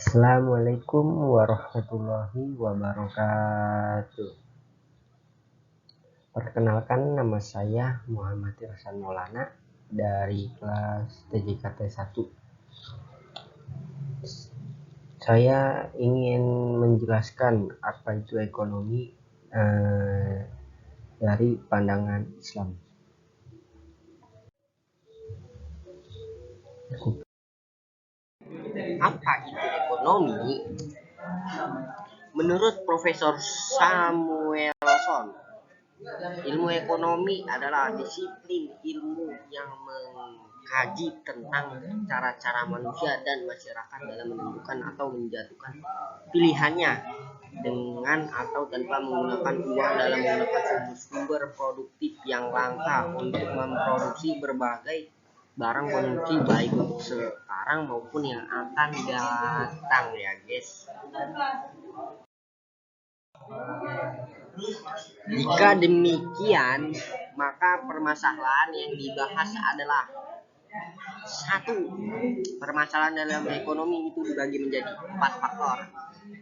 Assalamualaikum warahmatullahi wabarakatuh. Perkenalkan, nama saya Muhammad Irsan Maulana dari kelas TJKT 1. Saya ingin menjelaskan apa itu ekonomi dari pandangan Islam. Apa itu ekonomi? Menurut Profesor Samuelson, ilmu ekonomi adalah disiplin ilmu yang mengkaji tentang cara-cara manusia dan masyarakat dalam menentukan atau menjatuhkan pilihannya dengan atau tanpa menggunakan uang dalam menggunakan sumber-sumber produktif yang langka untuk memproduksi berbagai barang konsumsi baik untuk sekarang maupun yang akan datang ya guys. Jika demikian, maka permasalahan yang dibahas adalah satu, permasalahan dalam ekonomi itu dibagi menjadi 4 faktor.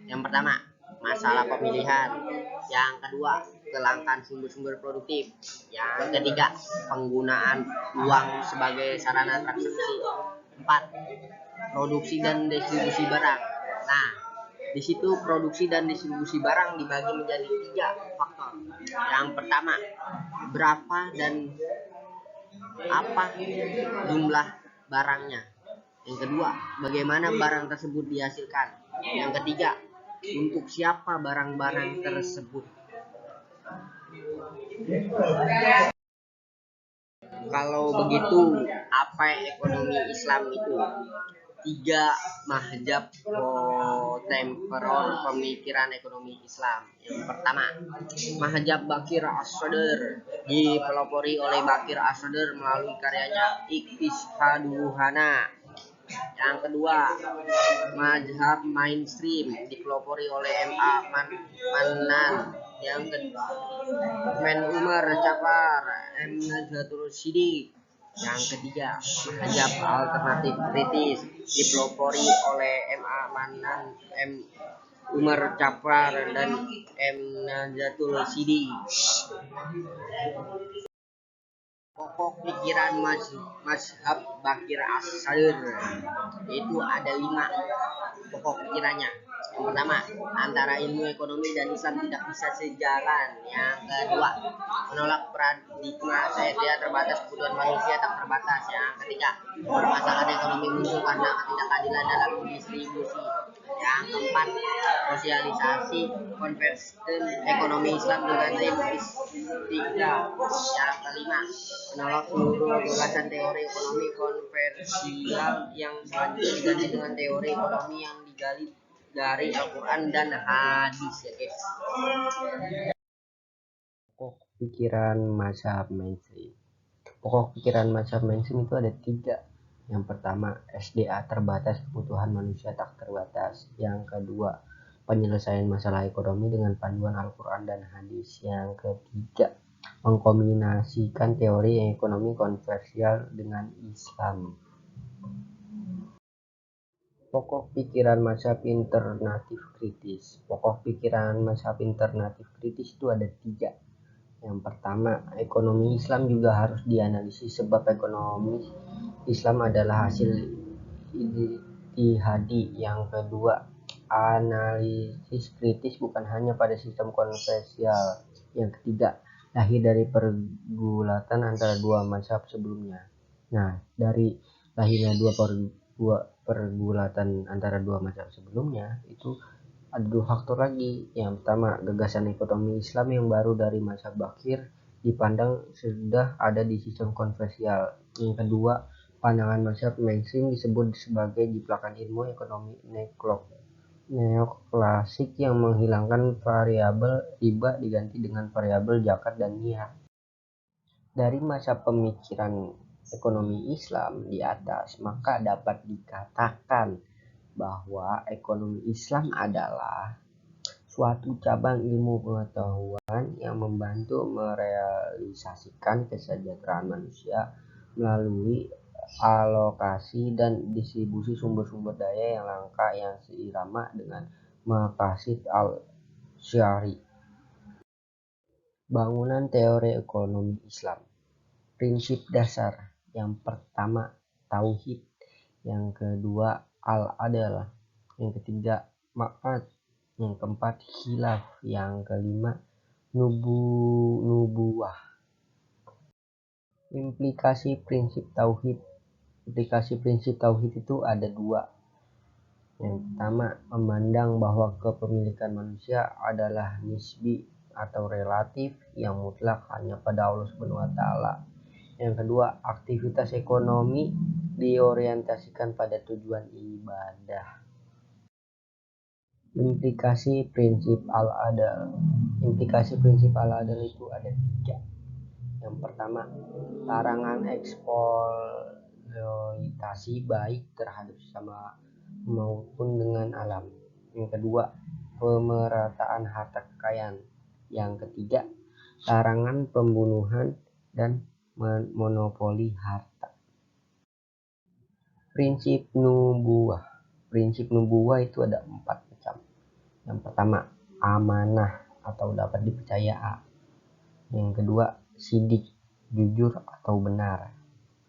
Yang pertama, masalah pemilihan. Yang kedua, kelangkaan sumber-sumber produktif. Yang ketiga, penggunaan uang sebagai sarana transaksi. 4, produksi dan distribusi barang. Nah, di situ produksi dan distribusi barang dibagi menjadi 3 faktor. Yang pertama, berapa dan apa jumlah barangnya. Yang kedua, bagaimana barang tersebut dihasilkan. Yang ketiga, untuk siapa barang-barang tersebut. Kalau begitu, apa ekonomi Islam itu? 3 mahjab kontemporer pemikiran ekonomi Islam. Yang pertama, mahjab Bakir As-Sadr dipelopori oleh Bakir As-Sadr melalui karyanya Iqtisaduhana. Yang kedua, mazhab mainstream dipelopori oleh M.A. Mannan. Yang kedua, Men Umar Jafar, M. Najwatul Siddiq. Yang ketiga, mazhab alternatif kritis dipelopori oleh M.A. Mannan, M. Umar Jafar, dan M. Najwatul Siddiq. Pokok pikiran mazhab Bakir As-Sadr itu ada 5 pokok pikirannya. Yang pertama, antara ilmu ekonomi dan Islam tidak bisa sejalan. Yang kedua, menolak paradigma saya terbatas, kebutuhan manusia tak terbatas. Yang ketiga, permasalahan ekonomi muncul karena ketidakadilan dalam distribusi. Yang keempat, sosialisasi konversi ekonomi Islam dengan ilmu istiqlal. Yang kelima, menolak seluruh gagasan teori ekonomi konversial yang selanjutnya diganti dengan teori ekonomi yang digali dari Al-Quran dan hadis ya guys. Pokok pikiran mazhab mainstream. Pokok pikiran mazhab mainstream itu ada 3. Yang pertama, SDA terbatas, kebutuhan manusia tak terbatas. Yang kedua, penyelesaian masalah ekonomi dengan panduan Al-Quran dan hadis. Yang ketiga, mengkombinasikan teori ekonomi konversial dengan Islam. Pokok pikiran mazhab alternatif kritis. Pokok pikiran mazhab alternatif kritis itu ada 3. Yang pertama, ekonomi Islam juga harus dianalisis sebab ekonomi Islam adalah hasil ijtihadi. Yang kedua, analisis kritis bukan hanya pada sistem konvensional. Yang ketiga, lahir dari pergulatan antara 2 mazhab sebelumnya. Nah, dari lahirnya dua pergulatan antara 2 mazhab sebelumnya itu ada 2 faktor lagi. Yang pertama, gagasan ekonomi Islam yang baru dari mazhab Bakir dipandang sudah ada di sistem konvensional. Yang kedua, pandangan mazhab mainstream disebut sebagai jiplakan ilmu ekonomi neoklasik yang menghilangkan variabel riba diganti dengan variabel zakat dan niat. Dari mazhab pemikiran ekonomi Islam di atas, maka dapat dikatakan bahwa ekonomi Islam adalah suatu cabang ilmu pengetahuan yang membantu merealisasikan kesejahteraan manusia melalui alokasi dan distribusi sumber-sumber daya yang langka yang seirama dengan maqasid al-syari. Bangunan teori ekonomi Islam. Prinsip dasar. Yang pertama, tauhid. Yang kedua, al-adal. Yang ketiga, ma'ad. Yang keempat, khilaf. Yang kelima, nubuwah. Implikasi prinsip tauhid. Implikasi prinsip tauhid itu ada dua. Yang pertama, memandang bahwa kepemilikan manusia adalah nisbi atau relatif yang mutlak hanya pada Allah Subhanahu wa taala. Yang kedua, aktivitas ekonomi diorientasikan pada tujuan ibadah. Implikasi prinsip al-adal. Implikasi prinsip al-adal itu ada tiga. Yang pertama, larangan eksploitasi baik terhadap sesama maupun dengan alam. Yang kedua, pemerataan harta kekayaan. Yang ketiga, larangan pembunuhan dan monopoli harta. Prinsip nubuwah. Prinsip nubuwah itu ada 4 macam. Yang pertama, amanah atau dapat dipercaya. Yang kedua, sidik, jujur atau benar.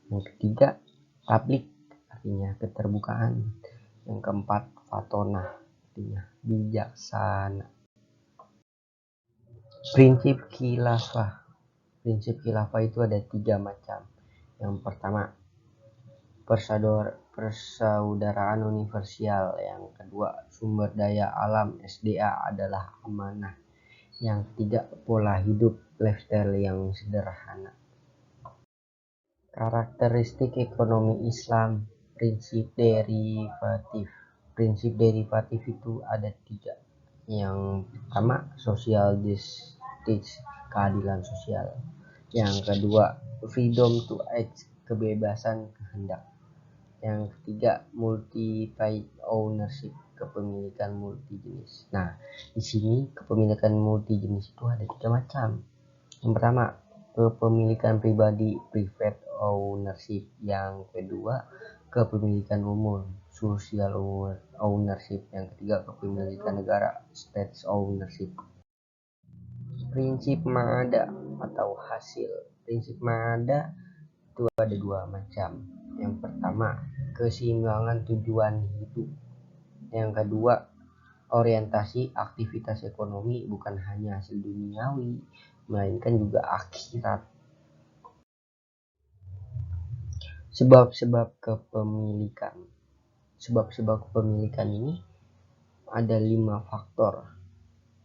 Yang ketiga, tablik, artinya keterbukaan. Yang keempat, fatonah, artinya bijaksana. Prinsip khilafah. Prinsip khilafah itu ada 3 macam. Yang pertama, persaudaraan universal. Yang kedua, sumber daya alam SDA adalah amanah. Yang ketiga, pola hidup lifestyle yang sederhana. Karakteristik ekonomi Islam. Prinsip derivatif. Prinsip derivatif itu ada 3. Yang pertama, social justice, keadilan sosial. Yang kedua, freedom to act, kebebasan kehendak. Yang ketiga, multi-type ownership, kepemilikan multi jenis. Nah, di sini kepemilikan multi jenis itu ada 3 macam. Yang pertama, kepemilikan pribadi, private ownership. Yang kedua, kepemilikan umum, social ownership. Yang ketiga, kepemilikan negara, state ownership. Prinsip ma'ada atau hasil. Prinsip ma'ada itu ada 2 macam. Yang pertama, keseimbangan tujuan hidup. Yang kedua, orientasi aktivitas ekonomi bukan hanya hasil duniawi, melainkan juga akhirat. Sebab-sebab kepemilikan. Sebab-sebab kepemilikan ini ada 5 faktor,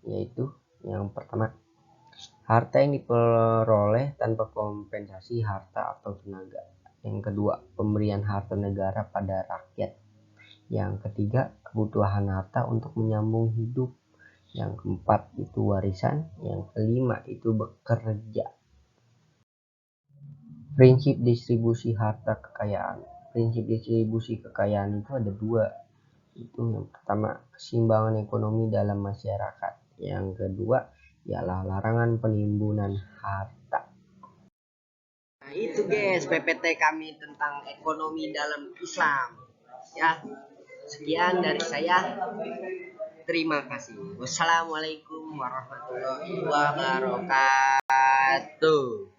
yaitu yang pertama, harta yang diperoleh tanpa kompensasi harta atau tenaga. Yang kedua, pemberian harta negara pada rakyat. Yang ketiga, kebutuhan harta untuk menyambung hidup. Yang keempat itu warisan. Yang kelima itu bekerja. Prinsip distribusi harta kekayaan. Prinsip distribusi kekayaan itu ada 2. Itu yang pertama, keseimbangan ekonomi dalam masyarakat. Yang kedua ialah larangan penimbunan harta. Nah, itu guys PPT kami tentang ekonomi dalam Islam. Ya, sekian dari saya. Terima kasih. Wassalamualaikum warahmatullahi wabarakatuh.